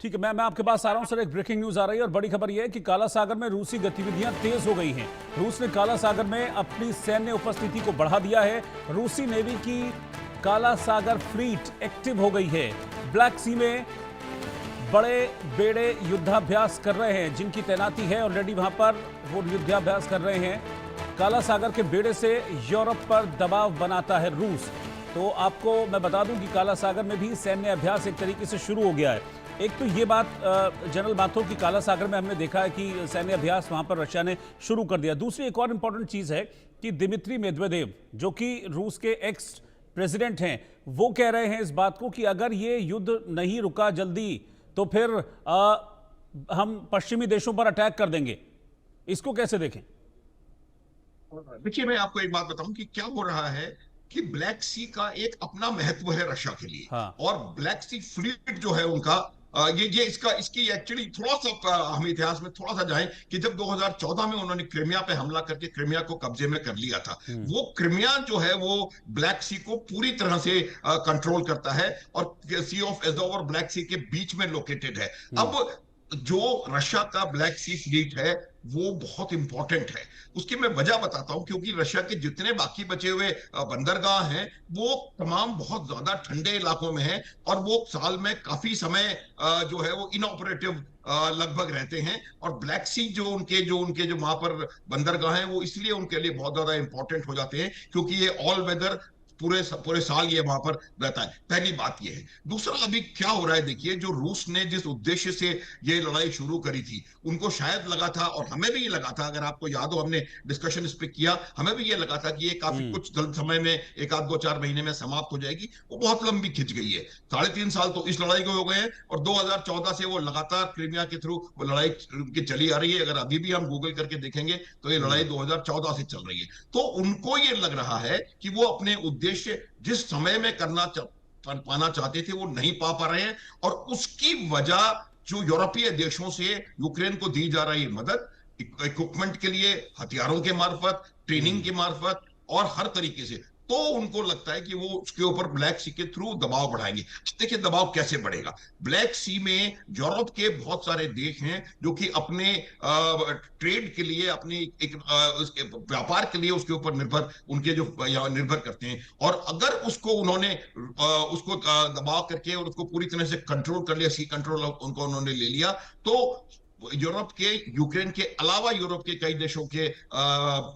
ठीक है, मैं आपके पास आ रहा हूं सर। एक ब्रेकिंग न्यूज आ रही है और बड़ी खबर यह है कि काला सागर में रूसी गतिविधियां तेज हो गई हैं। रूस ने काला सागर में अपनी सैन्य उपस्थिति को बढ़ा दिया है। रूसी नेवी की काला सागर फ्लीट एक्टिव हो गई है। ब्लैक सी में बड़े बेड़े युद्धाभ्यास कर रहे हैं, जिनकी तैनाती है ऑलरेडी वहां पर, वो युद्धाभ्यास कर रहे हैं। काला सागर के बेड़े से यूरोप पर दबाव बनाता है रूस। तो आपको मैं बता दूं कि काला सागर में भी सैन्य अभ्यास एक तरीके से शुरू हो गया है। एक तो ये बात जनरल माथुर की काला सागर में हमने देखा है कि सैन्य अभ्यास वहां पर रशिया ने शुरू कर दिया। दूसरी एक और इंपॉर्टेंट चीज है कि दिमित्री मेदवेदेव, जो कि रूस के एक्स प्रेसिडेंट हैं, वो कह रहे हैं इस बात को कि अगर ये युद्ध नहीं रुका जल्दी तो फिर हम पश्चिमी देशों पर अटैक कर देंगे। इसको कैसे देखें? देखिए, मैं आपको एक बात बताऊं कि क्या हो रहा है कि ब्लैक सी का एक अपना महत्व है रशिया के लिए। हाँ। और ब्लैक सी फ्लीट जो है उनका, ये इसकी एक्चुअली थोड़ा सा हम इतिहास में थोड़ा सा जाएं कि जब 2014 में उन्होंने क्रिमिया पे हमला करके क्रिमिया को कब्जे में कर लिया था। वो क्रिमिया जो है वो ब्लैक सी को पूरी तरह से कंट्रोल करता है और सी ऑफ एजोव और ब्लैक सी के बीच में लोकेटेड है। अब जो रशिया का ब्लैक सी फ्लीट है वो बहुत इंपॉर्टेंट है। उसकी मैं वजह बताता हूं, क्योंकि रशिया के जितने बाकी बचे हुए बंदरगाह हैं वो तमाम बहुत ज्यादा ठंडे इलाकों में हैं और वो साल में काफी समय जो है वो इनऑपरेटिव लगभग रहते हैं। और ब्लैक सी जो वहां पर बंदरगाह हैं वो इसलिए उनके लिए बहुत ज्यादा इंपॉर्टेंट हो जाते हैं क्योंकि ये ऑल वेदर पूरे साल ये वहां पर रहता है। पहली बात ये है। दूसरा, अभी क्या हो रहा है देखिए, जो रूस ने जिस उद्देश्य से ये लड़ाई शुरू करी थी, उनको शायद लगा था और हमें भी ये लगा था, अगर आपको याद हो हमने डिस्कशन इस पे किया, हमें भी ये लगा था कि ये काफी कुछ जल्द समय में, एक आध 2-4 महीने में समाप्त हो जाएगी। वो बहुत लंबी खिंच गई है। 3.5 साल तो इस लड़ाई को हो गए हैं और 2014 से वो लगातार क्रीमिया के थ्रू वो लड़ाई की चली आ रही है। अगर अभी भी हम गूगल करके देखेंगे तो ये लड़ाई 2014 से चल रही है। तो उनको ये लग रहा है कि वो अपने उद्देश्य जिस समय में पाना चाहते थे वो नहीं पा पा रहे हैं। और उसकी वजह जो यूरोपीय देशों से यूक्रेन को दी जा रही मदद, इक्विपमेंट के लिए, हथियारों के मार्फत, ट्रेनिंग के मार्फत और हर तरीके से, तो उनको लगता है कि वो उसके ऊपर ब्लैक सी के थ्रू दबाव बढ़ाएंगे। देखिए, दबाव कैसे बढ़ेगा? ब्लैक सी में यूरोप के बहुत सारे देश हैं जो कि अपने ट्रेड के लिए, अपने एक उसके व्यापार के लिए उसके ऊपर निर्भर करते हैं। और अगर उसको उन्होंने उसको दबाव करके और उसको पूरी तरह से कंट्रोल कर लिया, सी कंट्रोल उनको उन्होंने ले लिया, तो यूरोप के, यूक्रेन के अलावा यूरोप के कई देशों के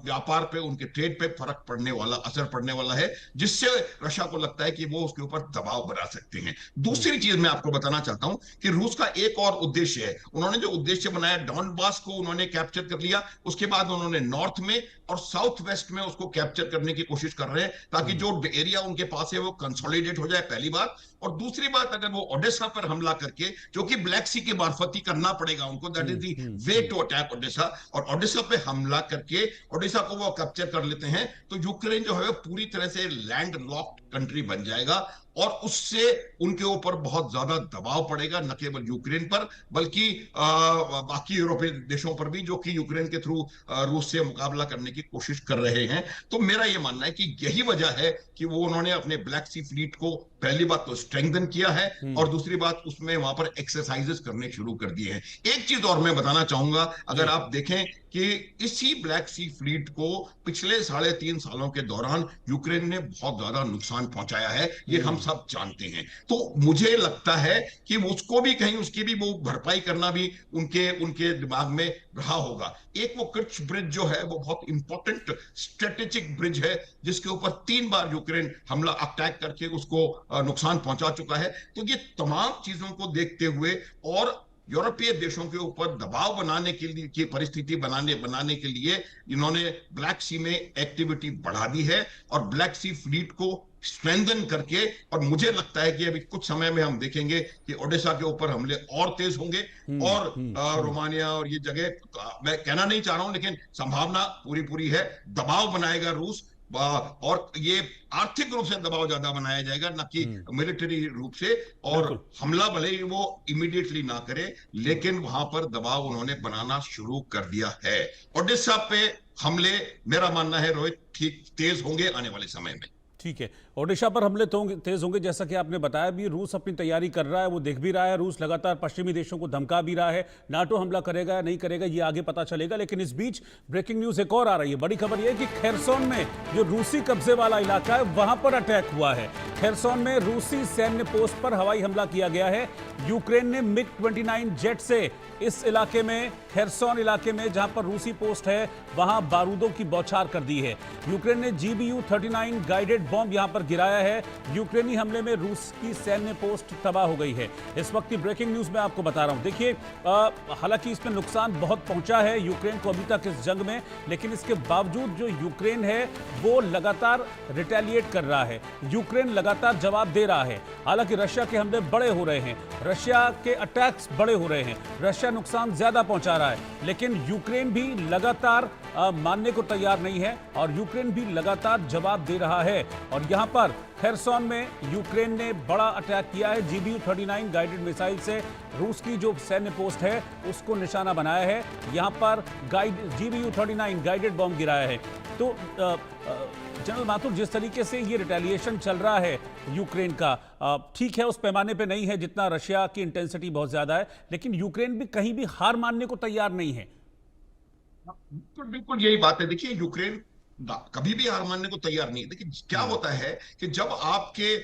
व्यापार पे, उनके ट्रेड पे असर पड़ने वाला है, जिससे रशिया को लगता है कि वो उसके ऊपर दबाव बना सकते हैं। दूसरी चीज मैं आपको बताना चाहता हूं कि रूस का एक और उद्देश्य है। उन्होंने जो उद्देश्य बनाया, डॉनबास को उन्होंने कैप्चर कर लिया, उसके बाद उन्होंने नॉर्थ में और साउथ वेस्ट में उसको कैप्चर करने की कोशिश कर रहे हैं ताकि जो एरिया उनके पास है वो कंसोलिडेट हो जाए, पहली बात। और दूसरी बात, अगर वो ओडेसा पर हमला करके, जो कि ब्लैक सी के मार्फत ही करना पड़ेगा उनको, that is the way to attack Odesa, और ओडेसा पे हमला करके ओडेसा को वो कैप्चर कर लेते हैं, तो यूक्रेन जो है पूरी तरह से लैंड लॉक्ड कंट्री बन जाएगा। और उससे उनके ऊपर बहुत ज्यादा दबाव पड़ेगा, न केवल यूक्रेन पर बल्कि बाकी यूरोपीय देशों पर भी, जो कि यूक्रेन के थ्रू रूस से मुकाबला करने की कोशिश कर रहे हैं। तो मेरा यह मानना है कि यही वजह है कि वो उन्होंने अपने ब्लैक सी फ्लीट को पहली बात तो स्ट्रेंथन किया है और दूसरी बात उसमें वहां पर एक्सरसाइजेस करने शुरू कर दिए हैं। एक चीज और मैं बताना चाहूंगा, अगर आप देखें कि इसी ब्लैक सी फ्लीट को पिछले 3.5 सालों के दौरान यूक्रेन ने बहुत ज्यादा नुकसान पहुंचाया है, ये हम सब जानते हैं। तो मुझे लगता है कि उसको भी कहीं, उसकी भी वो भरपाई करना भी उनके उनके दिमाग में रहा होगा। एक वो किर्च ब्रिज जो है वो बहुत इंपॉर्टेंट स्ट्रेटेजिक ब्रिज है, जिसके ऊपर 3 बार यूक्रेन हमला अटैक करके उसको नुकसान पहुंचा चुका है। तो ये तमाम चीजों को देखते हुए और यूरोपीय देशों के ऊपर दबाव बनाने के लिए, की परिस्थिति बनाने के लिए इन्होंने ब्लैक सी में एक्टिविटी बढ़ा दी है और ब्लैक सी फ्लीट को स्ट्रेंथन करके, और मुझे लगता है कि अभी कुछ समय में हम देखेंगे कि ओडेसा के ऊपर हमले और तेज होंगे और रोमानिया और ये जगह, मैं कहना नहीं चाह रहा हूं लेकिन संभावना पूरी पूरी है, दबाव बनाएगा रूस। और ये आर्थिक रूप से दबाव ज्यादा बनाया जाएगा, न कि मिलिट्री रूप से। और बिल्कुल। हमला भले ही वो इमीडिएटली ना करे, लेकिन वहां पर दबाव उन्होंने बनाना शुरू कर दिया है। ओडिशा पे हमले, मेरा मानना है रोहित, ठीक तेज होंगे आने वाले समय में। ठीक है। ओडिशा पर हमले तेज होंगे, जैसा कि आपने बताया भी। रूस अपनी तैयारी कर रहा है, वो देख भी रहा है। रूस लगातार पश्चिमी देशों को धमका भी रहा है। नाटो हमला करेगा या नहीं करेगा ये आगे पता चलेगा, लेकिन इस बीच ब्रेकिंग न्यूज एक और आ रही है। बड़ी खबर यह है कि खेरसोन में जो रूसी कब्जे वाला इलाका है वहां पर अटैक हुआ है। खेरसोन में रूसी सैन्य पोस्ट पर हवाई हमला किया गया है। यूक्रेन ने मिग-29 जेट से इस इलाके में, खेरसोन इलाके में जहां पर रूसी पोस्ट है, वहां बारूदों की बौछार कर दी है। यूक्रेन ने GBU-39 गाइडेड बॉम्ब यहां पर गिराया है। यूक्रेनी हमले में रूस की सैन्य पोस्ट तबाह हो गई है। इस वक्त की ब्रेकिंग न्यूज में आपको बता रहा हूं। देखिए, हालांकि इसमें नुकसान बहुत पहुंचा है यूक्रेन को अभी तक इस जंग में, लेकिन इसके बावजूद जो यूक्रेन है वो लगातार रिटेलिएट कर रहा है। यूक्रेन लगातार जवाब दे रहा है। हालांकि रशिया के हमले बड़े हो रहे हैं, रशिया के अटैक्स बड़े हो रहे हैं, रशिया नुकसान ज्यादा पहुंचा रहा है, लेकिन यूक्रेन भी लगातार मानने को तैयार नहीं है और यूक्रेन भी लगातार जवाब दे रहा है। और यहां पर खेरसोन में यूक्रेन ने बड़ा अटैक किया है। GBU-39 गाइडेड मिसाइल से रूस की जो सैन्य पोस्ट है उसको निशाना बनाया है। यहां पर GBU-39 गाइडेड बॉम्ब गिराया है। तो जनरल माथुर, जिस तरीके से ये रिटेलिएशन चल रहा है यूक्रेन का, ठीक है उस पैमाने पे नहीं है जितना रशिया की इंटेंसिटी बहुत ज्यादा है, लेकिन यूक्रेन भी कहीं भी हार मानने को तैयार नहीं है। बिल्कुल बिल्कुल यही बात है। देखिए, यूक्रेन कभी भी हार मानने को तैयार नहीं है। देखिए, क्या होता है कि जब आपके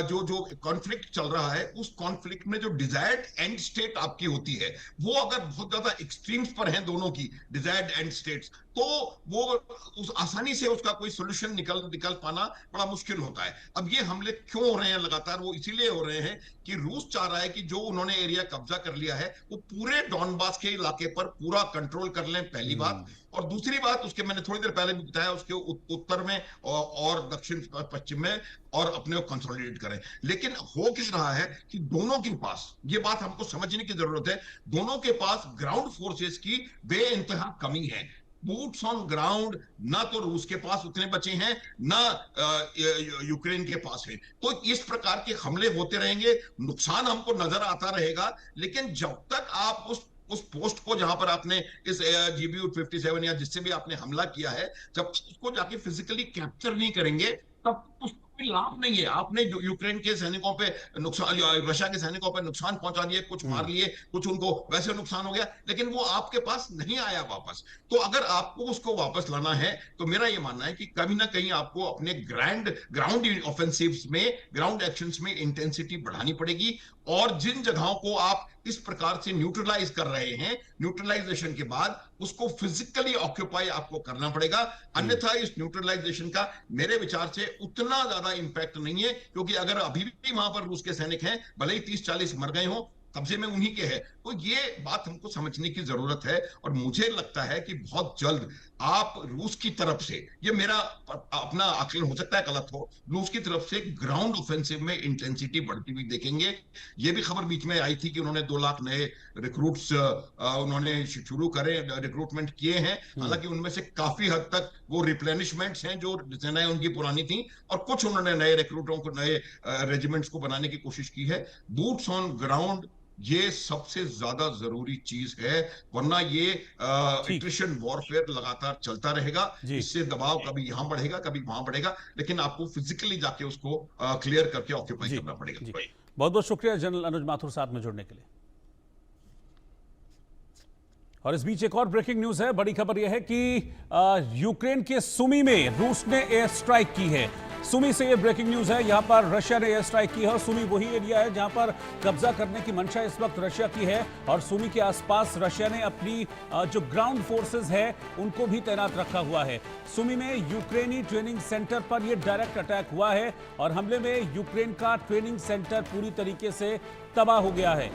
जो जो कॉन्फ्लिक्ट चल रहा है, उस कॉन्फ्लिक्ट में जो डिजायर्ड एंड स्टेट आपकी होती है, वो अगर बहुत ज्यादा एक्सट्रीम्स पर हैं दोनों की डिजायर्ड एंड स्टेट्स, तो वो उस आसानी से उसका कोई सोल्यूशन निकल पाना बड़ा मुश्किल होता है। अब ये हमले क्यों हो रहे हैं लगातार? वो इसीलिए हो रहे हैं कि रूस चाह रहा है कि जो उन्होंने एरिया कब्जा कर लिया है वो पूरे डॉनबास के इलाके पर पूरा कंट्रोल कर लें, पहली बात। और दूसरी बात, उसके मैंने थोड़ी देर पहले भी बताया, उसके उत्तर में और दक्षिण पश्चिम में और अपने को कंसोलिडेट करें। लेकिन हो किस रहा है कि दोनों के पास, ये बात हमको समझने की जरूरत है, दोनों के पास ग्राउंड फोर्सेस की बेइंतहा कमी है। बूट्स ऑन ग्राउंड ना तो रूस के पास उतने बचे हैं, ना यूक्रेन के पास है। तो इस प्रकार के हमले होते रहेंगे, नुकसान हमको नजर आता रहेगा। लेकिन जब तक आप उस पोस्ट को, जहां पर आपने इस GBU-57 या जिससे भी आपने हमला किया है, जब उसको जाके फिजिकली कैप्चर नहीं करेंगे, तब उसको कोई लाभ नहीं है। आपने यूक्रेन के सैनिकों पे नुकसान, रशिया के सैनिकों पे नुकसान पहुंचा दिए, कुछ मार लिए, कुछ उनको वैसे नुकसान हो गया, लेकिन वो आपके पास नहीं आया वापस। तो अगर आपको उसको वापस लाना है, तो मेरा ये मानना है कि कहीं ना कहीं आपको अपने ग्राउंड ऑफेंसिव्स में, ग्राउंड एक्शंस में इंटेंसिटी बढ़ानी पड़ेगी। और जिन जगहों को आप इस प्रकार से न्यूट्रलाइज कर रहे हैं, न्यूट्रलाइजेशन के बाद उसको फिजिकली ऑक्यूपाई आपको करना पड़ेगा। अन्यथा इस न्यूट्रलाइजेशन का मेरे विचार से उतना ज्यादा इंपैक्ट नहीं है, क्योंकि अगर अभी भी वहां पर रूस के सैनिक हैं, भले ही 30-40 मर गए हों, कब्जे में उन्हीं के है। तो ये बात हमको समझने की जरूरत है। और मुझे लगता है कि बहुत जल्द आप रूस की तरफ से, ये मेरा अपना आकलन हो सकता है गलत हो, रूस की तरफ से ग्राउंड ऑफेंसिव में इंटेंसिटी बढ़ती हुई देखेंगे। ये भी खबर बीच में आई थी कि उन्होंने 2 लाख नए रिक्रूट्स उन्होंने शुरू करे, रिक्रूटमेंट किए हैं। हालांकि उनमें से काफी हद तक वो रिप्लेनिशमेंट्स हैं जो सेनाएं उनकी पुरानी थी, और कुछ उन्होंने नए रिक्रूटों को, नए रेजिमेंट्स को बनाने की कोशिश की है। बूट्स ऑन ग्राउंड ये सबसे ज्यादा जरूरी चीज है, वरना ये एट्रिशन वॉरफेयर लगातार चलता रहेगा। इससे दबाव कभी यहां बढ़ेगा, कभी वहां बढ़ेगा, लेकिन आपको फिजिकली जाके उसको क्लियर करके ऑक्यूपाई करना पड़ेगा। बहुत बहुत शुक्रिया जनरल अनुज माथुर साथ में जुड़ने के लिए। और इस बीच एक और ब्रेकिंग न्यूज है। बड़ी खबर यह है कि यूक्रेन के सुमी में रूस ने एयर स्ट्राइक की है। सुमी से ये ब्रेकिंग न्यूज है। यहां पर रशिया ने एयर स्ट्राइक की है और सुमी वही एरिया है जहां पर कब्जा करने की मंशा इस वक्त रशिया की है। और सुमी के आसपास रशिया ने अपनी जो ग्राउंड फोर्सेस है उनको भी तैनात रखा हुआ है। सुमी में यूक्रेनी ट्रेनिंग सेंटर पर यह डायरेक्ट अटैक हुआ है और हमले में यूक्रेन का ट्रेनिंग सेंटर पूरी तरीके से तबाह हो गया है।